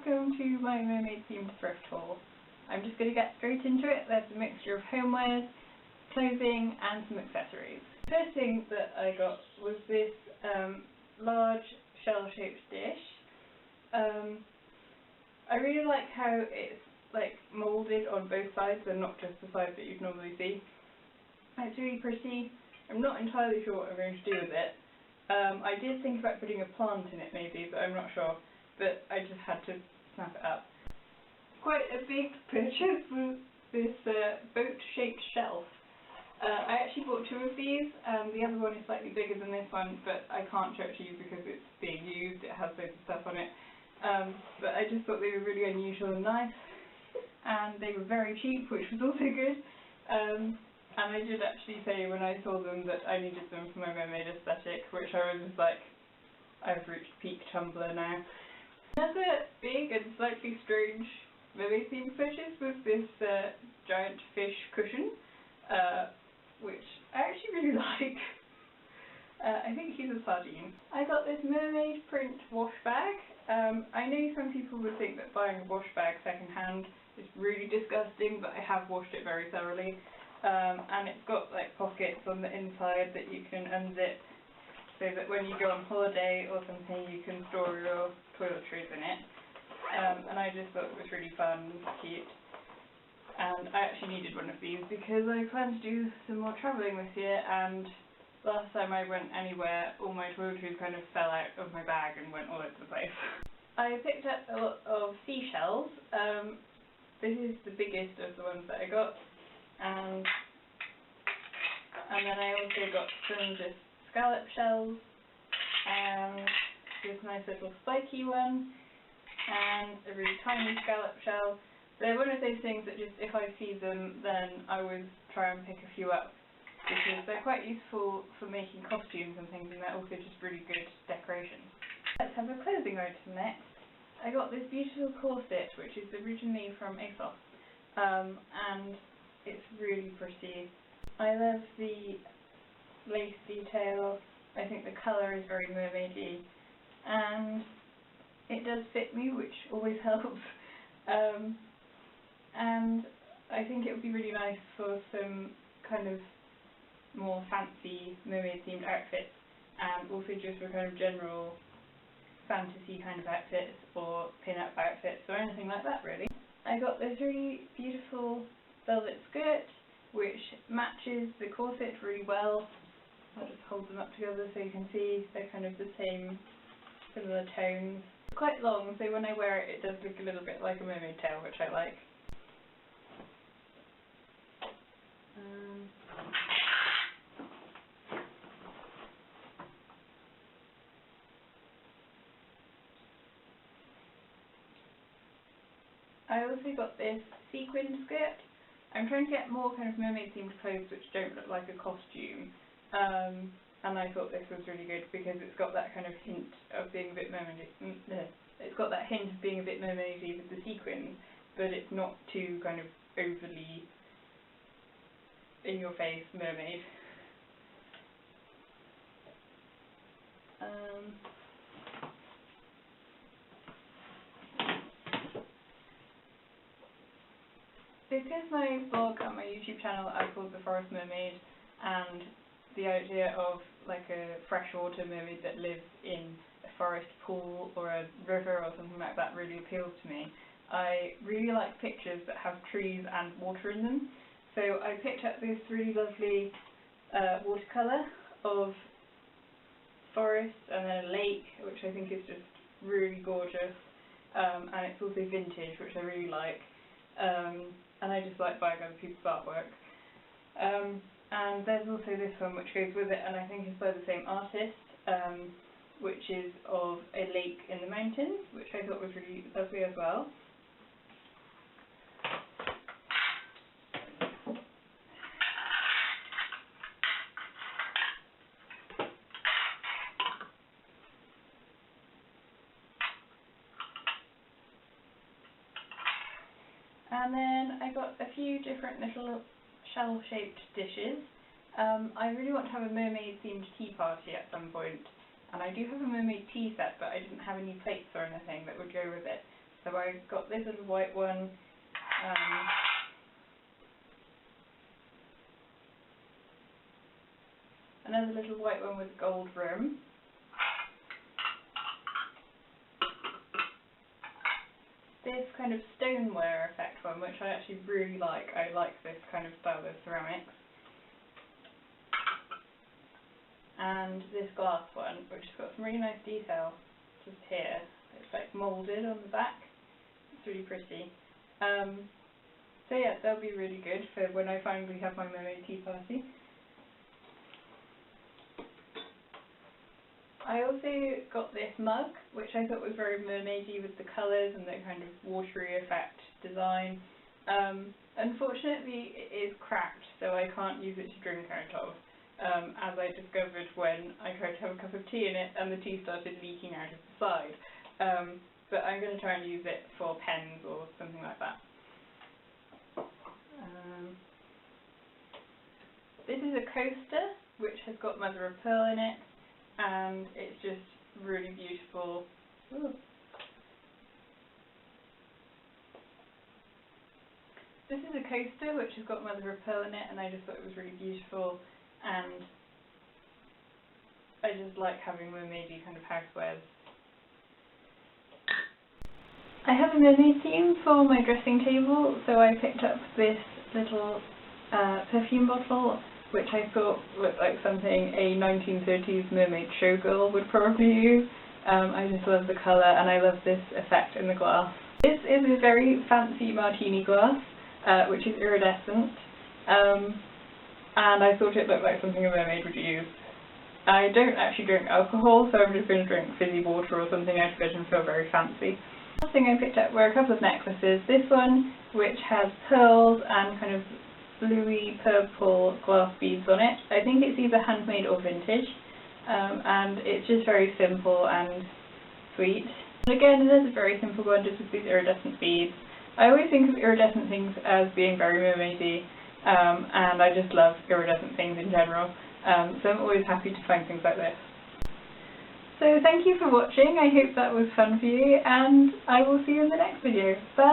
welcome to my mermaid themed thrift haul. I'm just going to get straight into it. There's a mixture of homewares, clothing and some accessories. First thing that I got was this large shell-shaped dish. I really like how it's like moulded on both sides and not just the side that you'd normally see. It's really pretty. I'm not entirely sure what I'm going to do with it. I did think about putting a plant in it maybe, but I'm not sure. But I just had to snap it up. Quite a big purchase was this boat-shaped shelf. I actually bought two of these, and the other one is slightly bigger than this one, but I can't show it to you because it's being used, it has loads of stuff on it. But I just thought they were really unusual and nice, and they were very cheap, which was also good. And I did actually say when I saw them that I needed them for my mermaid aesthetic, which I was just like, I've reached peak Tumblr now. Another big and slightly strange mermaid themed purchase was this giant fish cushion, which I actually really like. I think he's a sardine. I got this mermaid print wash bag. I know some people would think that buying a wash bag secondhand is really disgusting, but I have washed it very thoroughly. And it's got like pockets on the inside that you can unzip so that when you go on holiday or something you can store your toiletries in it. And I just thought it was really fun and cute. And I actually needed one of these because I plan to do some more travelling this year, and last time I went anywhere all my toiletries kind of fell out of my bag and went all over the place. I picked up a lot of seashells. This is the biggest of the ones that I got. And then I also got some just scallop shells, and this nice little spiky one, and a really tiny scallop shell. They're one of those things that just, if I see them, then I would try and pick a few up, because they're quite useful for making costumes and things, and they're also just really good decorations. Let's have a clothing item next. I got this beautiful corset, which is originally from ASOS, and it's really pretty. I love the lace detail. I think the colour is very mermaidy, and it does fit me, which always helps. And I think it would be really nice for some kind of more fancy mermaid themed outfits, and also just for kind of general fantasy kind of outfits or pin-up outfits or anything like that really. I got this really beautiful velvet skirt which matches the corset really well. I'll just hold them up together so you can see they're kind of the same, similar tones. It's quite long, so when I wear it, it does look a little bit like a mermaid tail, which I like. I also got this sequin skirt. I'm trying to get more kind of mermaid themed clothes which don't look like a costume, and I thought this was really good because it's got that kind of hint of being a bit mermaidy. It's got that hint of being a bit mermaidy with the sequins, but it's not too kind of overly in your face mermaid. Because my blog and my YouTube channel are called The Forest Mermaid, and the idea of like a freshwater mermaid that lives in a forest pool or a river or something like that really appeals to me. I really like pictures that have trees and water in them, so I picked up this really lovely watercolour of forest and then a lake, which I think is just really gorgeous, and it's also vintage, which I really like. And I just like buying other people's artwork. And there's also this one which goes with it, and I think is by the same artist, which is of a lake in the mountains, which I thought was really lovely as well. And then I got a few different little shell-shaped dishes. I really want to have a mermaid themed tea party at some point, and I do have a mermaid tea set, but I didn't have any plates or anything that would go with it. So I got this little white one, another little white one with gold rim, this kind of stoneware effect one, which I actually really like. I like this kind of style of ceramics. And this glass one, which has got some really nice detail just here. It's like moulded on the back. It's really pretty. So yeah, they'll be really good for when I finally have my mermaid tea party. I also got this mug, which I thought was very mermaidy with the colours and the kind of watery effect design. Unfortunately, it is cracked, so I can't use it to drink out of, as I discovered when I tried to have a cup of tea in it and the tea started leaking out of the side. But I'm going to try and use it for pens or something like that. This is a coaster, which has got mother of pearl in it, and it's just really beautiful. Ooh. This is a coaster which has got mother of pearl in it, and I just thought it was really beautiful, and I just like having mermaidy kind of housewares. I have a mermaid theme for my dressing table, so I picked up this little perfume bottle, which I thought looked like something a 1930s mermaid showgirl would probably use. I just love the colour, and I love this effect in the glass. This is a very fancy martini glass, which is iridescent, and I thought it looked like something a mermaid would use. I don't actually drink alcohol, so I'm just going to drink fizzy water or something out of it and feel very fancy. The last thing I picked up were a couple of necklaces. This one, which has pearls and kind of bluey purple glass beads on it. I think it's either handmade or vintage, and it's just very simple and sweet. And again, it is a very simple one, just with these iridescent beads. I always think of iridescent things as being very mermaidy, and I just love iridescent things in general, so I'm always happy to find things like this. So thank you for watching. I hope that was fun for you, and I will see you in the next video. Bye!